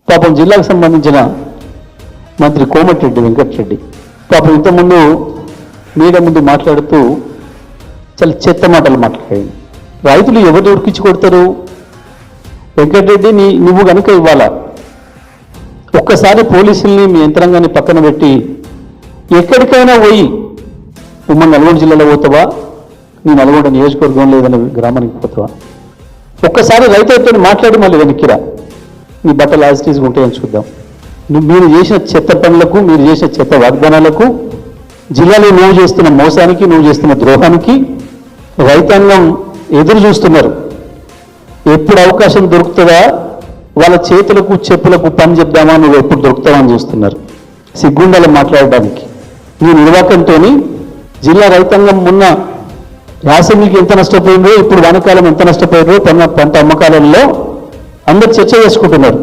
పాపం జిల్లాకు సంబంధించిన మంత్రి కోమటిరెడ్డి వెంకటరెడ్డి పాపం ఇంతకుముందు మీడియా ముందు మాట్లాడుతూ చాలా చెత్త మాటలు మాట్లాడాడు. రైతులు ఎవరు ఉరికించి కొడతారు? వెంకటరెడ్డి నువ్వు కనుక ఇవ్వాలా, ఒక్కసారి పోలీసుల్ని మీ యంత్రాంగాన్ని పక్కన పెట్టి ఎక్కడికైనా పోయి ఉమ్మడి నల్గొండ జిల్లాలో పోతావా, నీ నల్గొండ నియోజకవర్గం లేదని గ్రామానికి పోతావా? ఒక్కసారి రైతులతో మాట్లాడి మళ్ళీ వెనక్కిరా, నీ బట్టలు యాజ్ ఇట్ ఈజ్ ఉంటాయని చూద్దాం. మీరు చేసిన చెత్త పనులకు, మీరు చేసిన చెత్త వాగ్దానాలకు, జిల్లాలో నువ్వు చేస్తున్న మోసానికి, నువ్వు చేస్తున్న ద్రోహానికి రైతాంగం ఎదురు చూస్తున్నారు. ఎప్పుడు అవకాశం దొరుకుతుందా వాళ్ళ చేతులకు చెప్పులకు పని చెప్దామా, నువ్వు ఎప్పుడు దొరుకుతావా అని చూస్తున్నారు. సిగ్గుండాలి మాట్లాడడానికి. నీ నిర్వాహకంతో జిల్లా రైతాంగం మొన్న యాసంగికి ఎంత నష్టపోయిందో, ఇప్పుడు వానకాలం ఎంత నష్టపోయిందో, పంట అమ్మకాలలో అందరు చర్చ చేసుకుంటున్నారు.